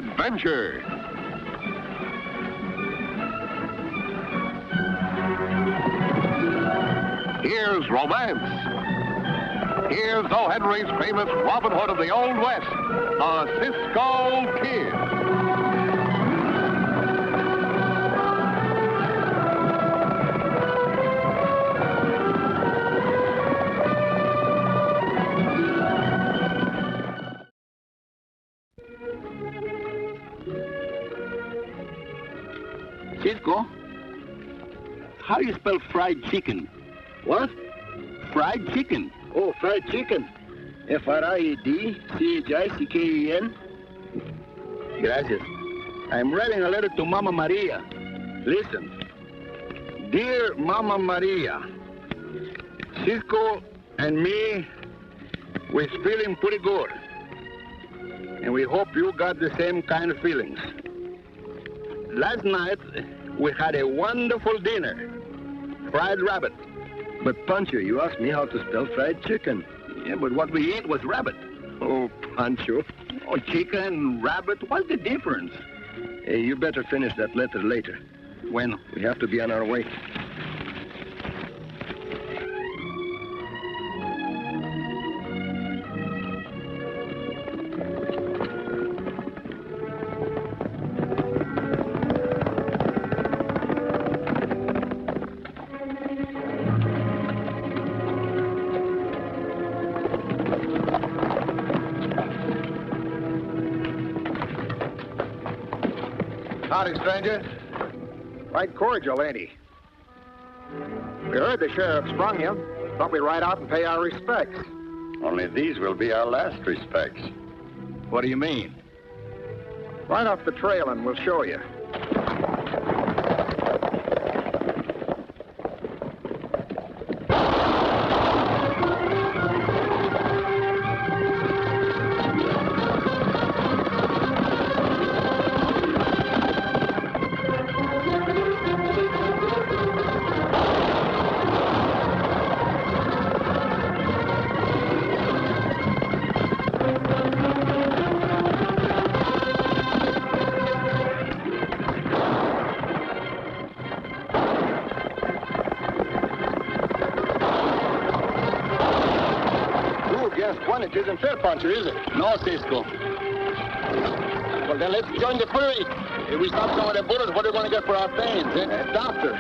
adventure. Here's romance. Here's O. Henry's famous Robin Hood of the Old West, the Cisco Kid. Cisco, how do you spell fried chicken? What? Fried chicken. Oh, fried chicken. F-R-I-E-D-C-H-I-C-K-E-N. Gracias. I'm writing a letter to Mama Maria. Listen. Dear Mama Maria, Cisco and me, we're feeling pretty good. And we hope you got the same kind of feelings. Last night, we had a wonderful dinner. Fried rabbit. But, Pancho, you asked me how to spell fried chicken. Yeah, but what we ate was rabbit. Oh, Pancho. Oh, chicken, rabbit, what's the difference? Hey, you better finish that letter later. Bueno. We have to be on our way. Howdy, stranger. Quite cordial, ain't he? We heard the sheriff sprung you. Thought we'd ride out and pay our respects. Only these will be our last respects. What do you mean? Right off the trail and we'll show you. It isn't fair, Pancho, is it? No, Cisco. Well, then let's join the parade. If we stop some of the bullets, what are we going to get for our pains, eh? Doctor.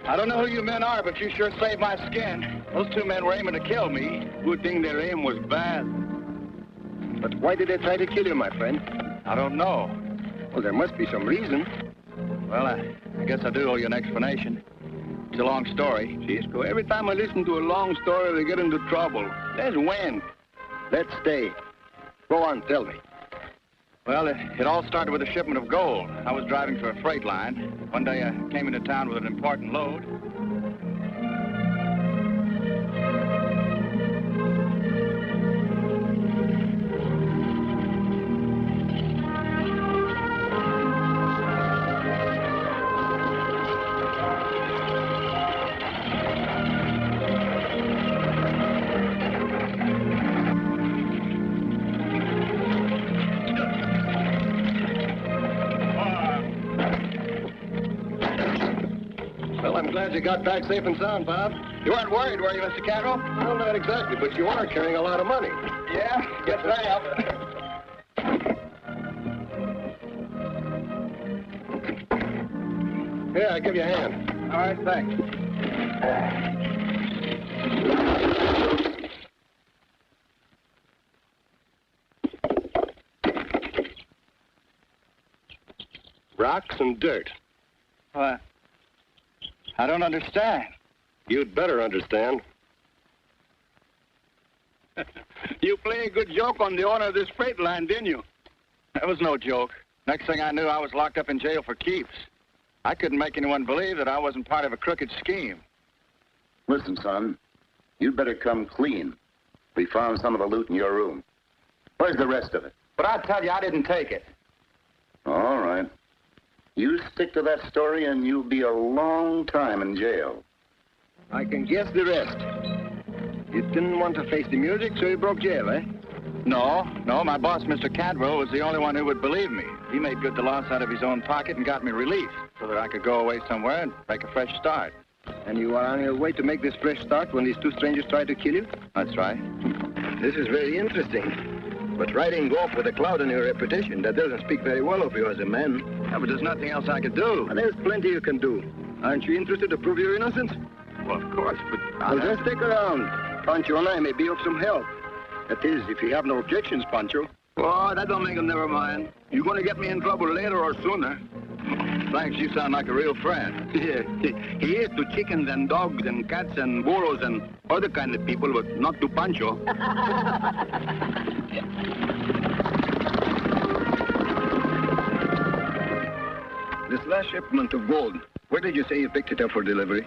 I don't know who you men are, but you sure saved my skin. Those two men were aiming to kill me. Good thing their aim was bad. But why did they try to kill you, my friend? I don't know. Well, there must be some reason. Well, I guess I do owe you an explanation. It's a long story. Cisco, every time I listen to a long story, they get into trouble. Let's win. Let's stay. Go on, tell me. Well, it all started with a shipment of gold. I was driving for a freight line. One day I came into town with an important load. Well, I'm glad you got back safe and sound, Bob. You weren't worried, were you, Mr. Cadwell? Well, not exactly, but you are carrying a lot of money. Yeah, guess I am. Here, I'll give you a hand. All right, thanks. Rocks and dirt. What? I don't understand. You'd better understand. You played a good joke on the owner of this freight line, didn't you? That was no joke. Next thing I knew, I was locked up in jail for keeps. I couldn't make anyone believe that I wasn't part of a crooked scheme. Listen, son, you'd better come clean. We found some of the loot in your room. Where's the rest of it? But I tell you, I didn't take it. All right. You stick to that story and you'll be a long time in jail. I can guess the rest. You didn't want to face the music, so you broke jail, eh? No, my boss, Mr. Cadwell, was the only one who would believe me. He made good the loss out of his own pocket and got me released so that I could go away somewhere and make a fresh start. And you are on your way to make this fresh start when these two strangers tried to kill you? That's right. This is very interesting. But riding golf with a cloud on your reputation, that doesn't speak very well of you as a man. Yeah, but there's nothing else I could do. And there's plenty you can do. Aren't you interested to prove your innocence? Well, of course, but... Well, just stick around. Pancho and I may be of some help. That is, if you have no objections, Pancho. Oh, that don't make him never mind. You're going to get me in trouble later or sooner. Thanks, you sound like a real friend. Yeah, he is to chickens and dogs and cats and burros and other kind of people, but not to Pancho. This last shipment of gold, where did you say you picked it up for delivery?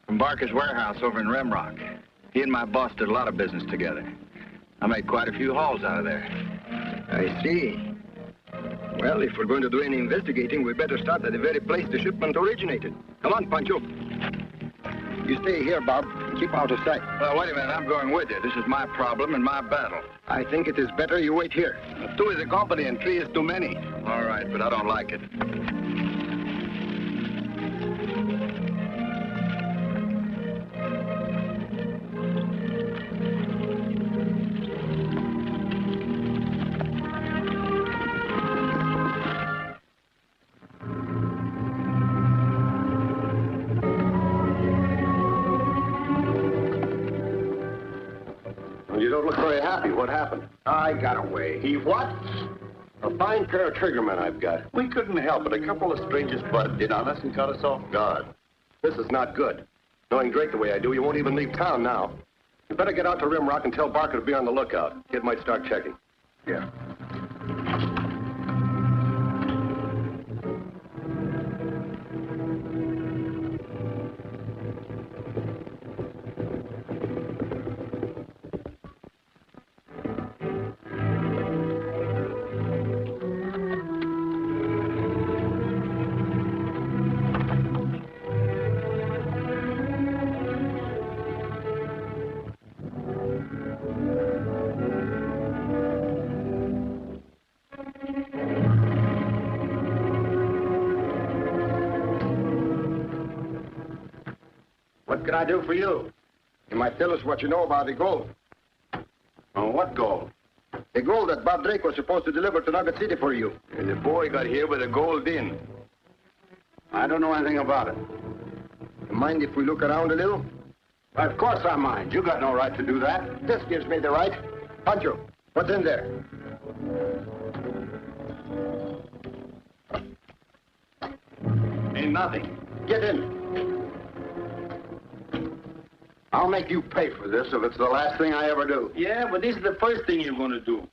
From Barker's warehouse over in Rimrock. He and my boss did a lot of business together. I made quite a few hauls out of there. I see. Well, if we're going to do any investigating, we better start at the very place the shipment originated. Come on, Pancho. You stay here, Bob. Keep out of sight. Wait a minute. I'm going with you. This is my problem and my battle. I think it is better you wait here. 2 is a company and 3 is too many. All right, but I don't like it. You don't look very happy. What happened? I got away. He what? A fine pair of triggermen I've got. We couldn't help it. A couple of strangers butted in on us and caught us off guard. This is not good. Knowing Drake the way I do, you won't even leave town now. You better get out to Rimrock and tell Barker to be on the lookout. Kid might start checking. Yeah. What can I do for you? You might tell us what you know about the gold. Oh, what gold? The gold that Bob Drake was supposed to deliver to Nugget City for you. And the boy got here with the gold in. I don't know anything about it. You mind if we look around a little? Of course I mind. You got no right to do that. This gives me the right. Pancho, what's in there? Ain't nothing. Get in. I'll make you pay for this if it's the last thing I ever do. Yeah, but this is the first thing you're going to do.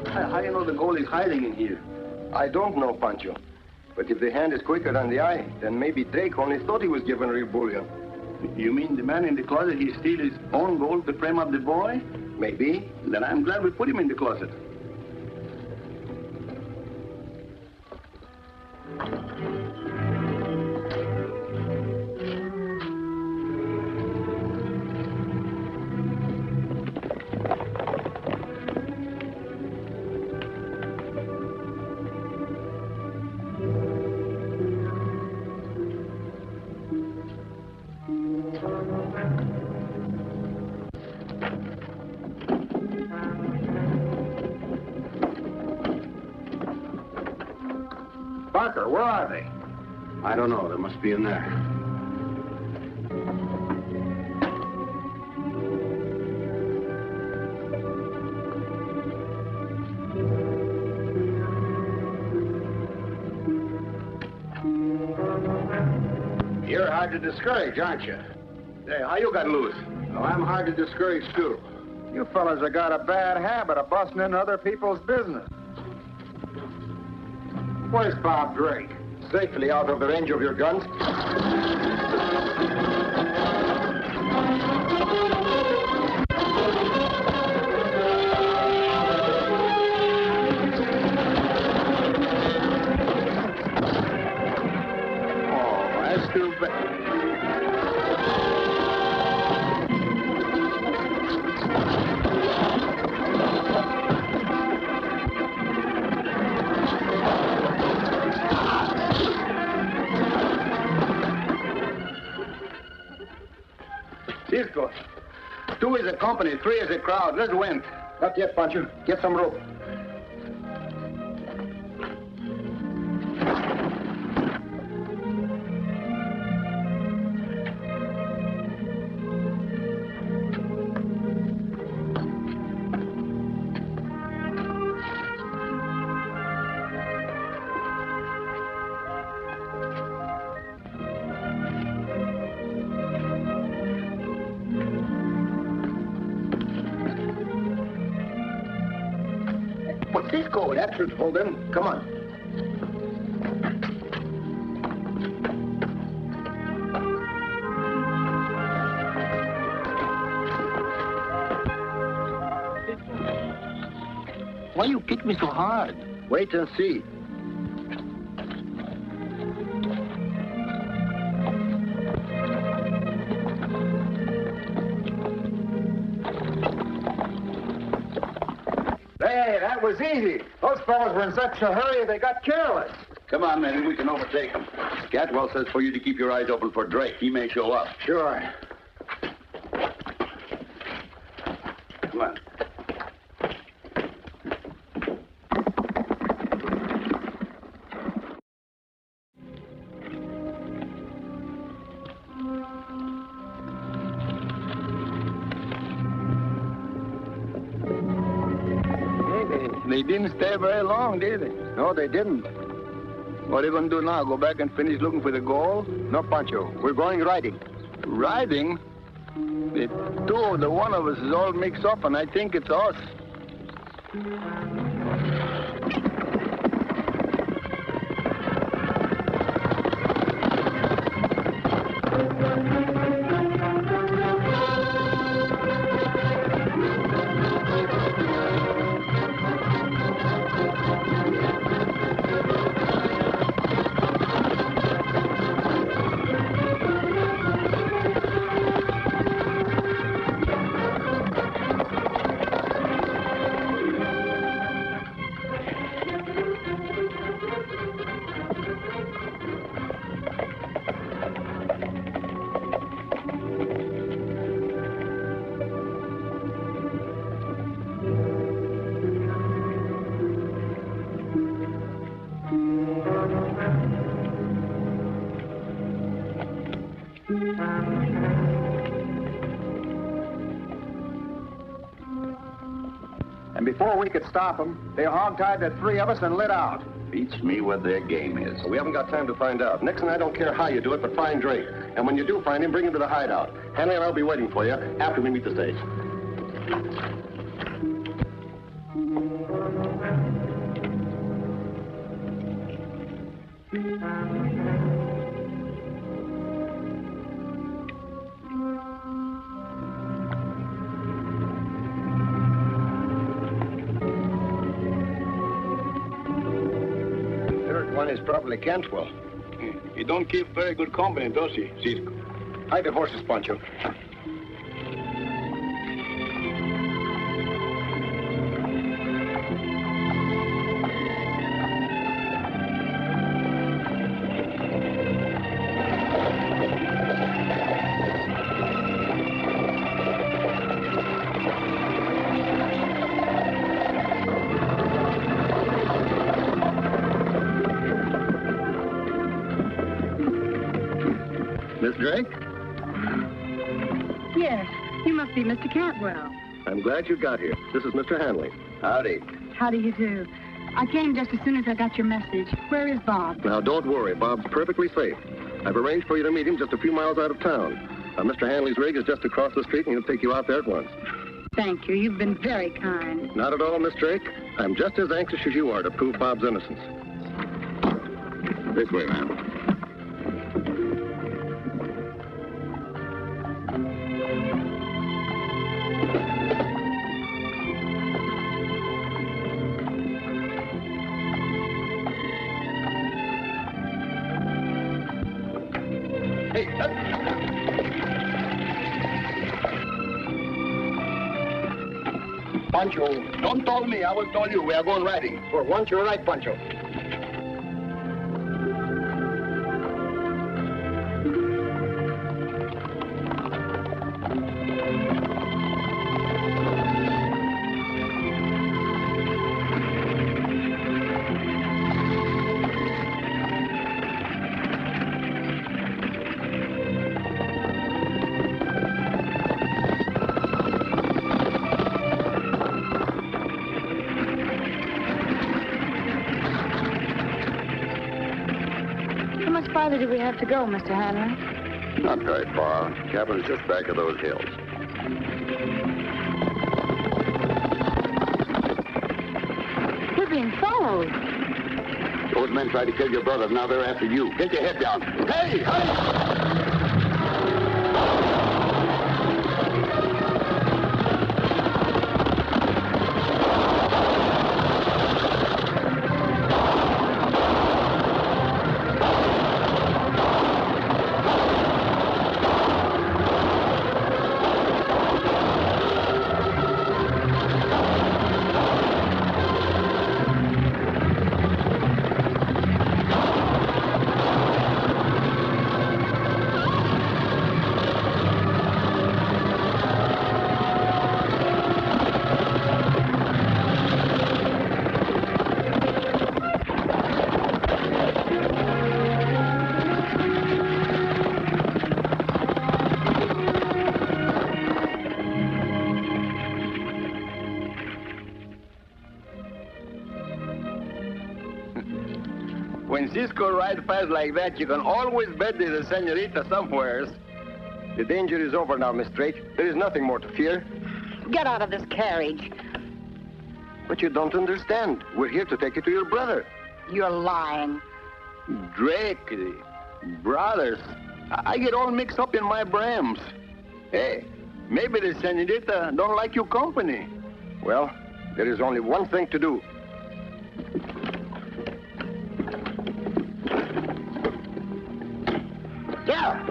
How do you know the gold is hiding in here? I don't know, Pancho. But if the hand is quicker than the eye, then maybe Drake only thought he was given real bullion. You mean the man in the closet, he steal his own gold to frame up the boy? Maybe. Then I'm glad we put him in the closet. Parker, where are they? I don't know. They must be in there. You're hard to discourage, aren't you? Hey, how you got loose? Well, I'm hard to discourage, too. You fellas have got a bad habit of busting into other people's business. Where's Bob Drake? Safely out of the range of your guns. Oh, that's too bad. Cisco. 2 is a company, 3 is a crowd. Let's win. Not yet, Pancho. Get some rope. Well, Cisco, that should hold them. Come on. Why you kick me so hard? Wait and see. Hey, that was easy. Those fellas were in such a hurry they got careless. Come on, man, we can overtake him. Scatwell says for you to keep your eyes open for Drake. He may show up. Sure. Come on. They didn't stay very long, did they? No, they didn't. What are you going to do now? Go back and finish looking for the gold? No, Pancho. We're going riding. Riding? The two of the one of us is all mixed up, and I think it's us. And before we could stop them, they hog-tied the 3 of us and lit out. Beats me what their game is. We haven't got time to find out. Nixon, I don't care how you do it, but find Drake. And when you do find him, bring him to the hideout. Hanley and I'll be waiting for you after we meet the stage. Third one is probably Cantwell. He don't keep very good company, does he, Cisco? Hide the horses, Pancho. Miss Drake? Yes, you must be Mr. Cantwell. I'm glad you got here. This is Mr. Hanley. Howdy. How do you do? I came just as soon as I got your message. Where is Bob? Now, don't worry. Bob's perfectly safe. I've arranged for you to meet him just a few miles out of town. Mr. Hanley's rig is just across the street, and he'll take you out there at once. Thank you. You've been very kind. Not at all, Miss Drake. I'm just as anxious as you are to prove Bob's innocence. This way, ma'am. Pancho. Don't tell me. I was told you. We are going riding. For once, you're right, Pancho. How much farther do we have to go, Mr. Hanley? Not very far. Cabin's just back of those hills. We're being followed. Those men tried to kill your brother. Now they're after you. Get your head down. Hey! Hey! When Cisco rides fast like that, you can always bet there's a senorita somewheres. The danger is over now, Miss Drake. There is nothing more to fear. Get out of this carriage. But you don't understand. We're here to take you to your brother. You're lying. Drake, brothers, I get all mixed up in my brams. Hey, maybe the senorita don't like your company. Well, there is only one thing to do. Yeah.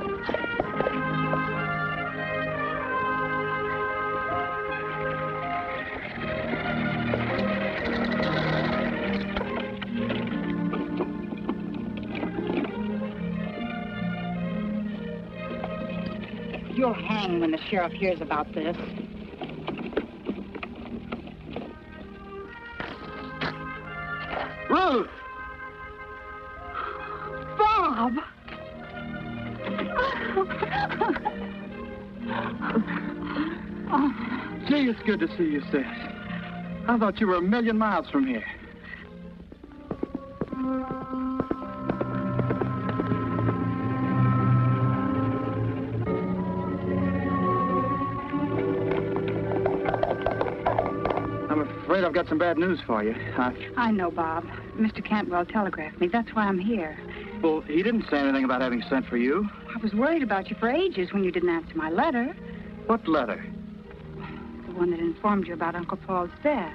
You'll hang when the sheriff hears about this. Ruth! Bob! Gee, it's good to see you, sis. I thought you were a million miles from here. I'm afraid I've got some bad news for you. I know, Bob. Mr. Cantwell telegraphed me. That's why I'm here. Well, he didn't say anything about having sent for you. I was worried about you for ages when you didn't answer my letter. What letter? The one that informed you about Uncle Paul's death.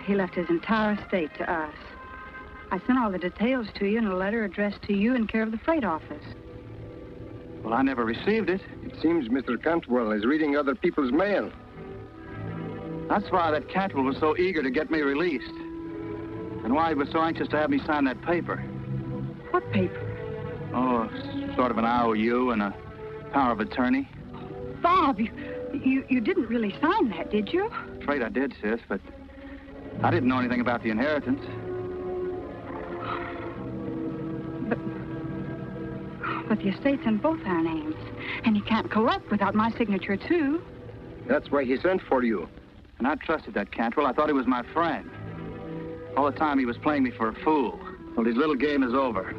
He left his entire estate to us. I sent all the details to you in a letter addressed to you in care of the freight office. Well, I never received it. It seems Mr. Cantwell is reading other people's mail. That's why that Cantwell was so eager to get me released. And why he was so anxious to have me sign that paper. What paper? Oh, sort of an IOU and a power of attorney. Bob, you didn't really sign that, did you? Afraid I did, sis, but I didn't know anything about the inheritance. But the estate's in both our names. And he can't collect without my signature, too. That's why he sent for you. And I trusted that Cantwell. I thought he was my friend. All the time he was playing me for a fool. Well, his little game is over.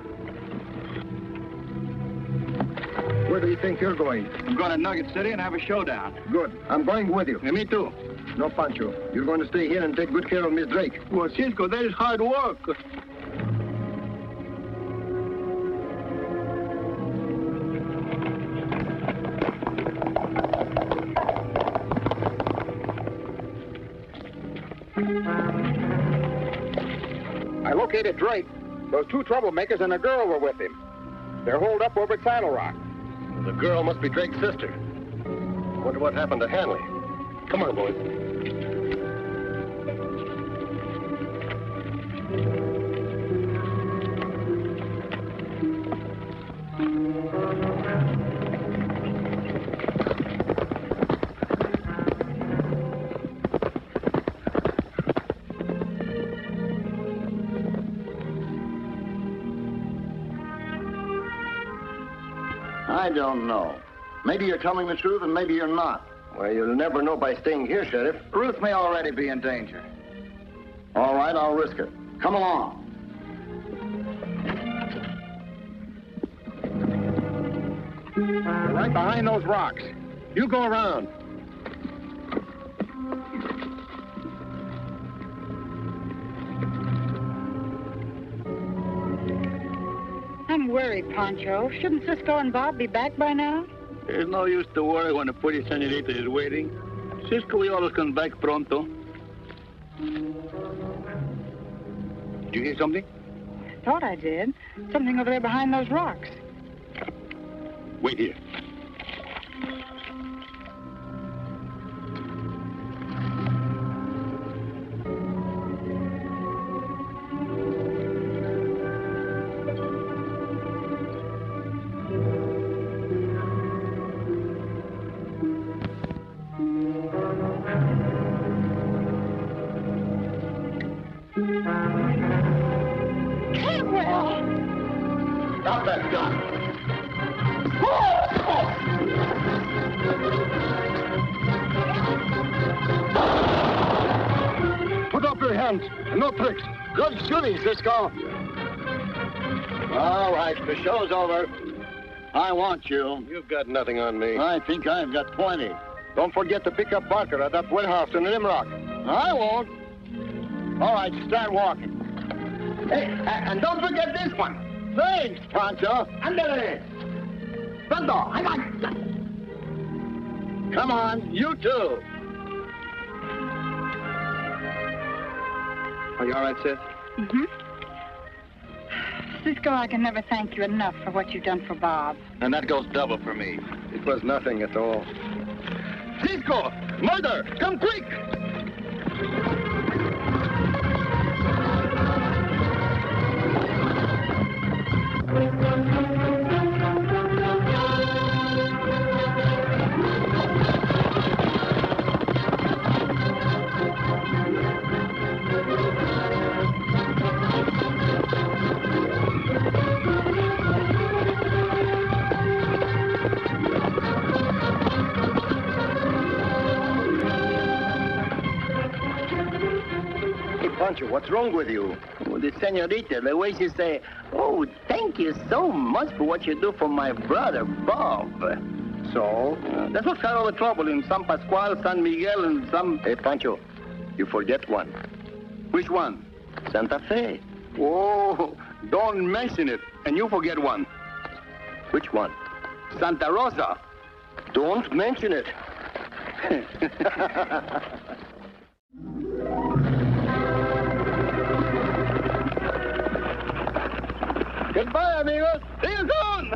Where do you think you're going? I'm going to Nugget City and have a showdown. Good. I'm going with you. Yeah, me too. No, Pancho. You're going to stay here and take good care of Miss Drake. Well, Cisco, that is hard work. I located Drake. Those two troublemakers and a girl were with him. They're holed up over at Saddle Rock. The girl must be Drake's sister. Wonder what happened to Hanley. Come on, boys. I don't know. Maybe you're telling the truth and maybe you're not. Well, you'll never know by staying here, Sheriff. Ruth may already be in danger. All right, I'll risk it. Come along. They're right behind those rocks. You go around. I'm worried, Pancho. Shouldn't Cisco and Bob be back by now? There's no use to worry when the pretty senorita is waiting. Cisco, we always come back pronto. Did you hear something? Thought I did. Something over there behind those rocks. Wait here. Stop that gun. Put up your hands. No tricks. Good shooting, Cisco. All right, the show's over. I want you. You've got nothing on me. I think I've got plenty. Don't forget to pick up Barker at that warehouse in Limrock. I won't. All right, start walking. Hey, and don't forget this one. Thanks, Pancho. Andale. Pronto. Hang on. Come on, you too. Are you all right, sis? Mm-hmm. Cisco, I can never thank you enough for what you've done for Bob. And that goes double for me. It was nothing at all. Cisco, murder, come quick. Pancho, what's wrong with you? Oh, the senorita, the way she say, oh, thank you so much for what you do for my brother, Bob. So? That's what got all the trouble in San Pascual, San Miguel, and some... Hey, Pancho, you forget one. Which one? Santa Fe. Oh, Don't mention it, and you forget one. Which one? Santa Rosa. Don't mention it. Goodbye, amigos. See you soon.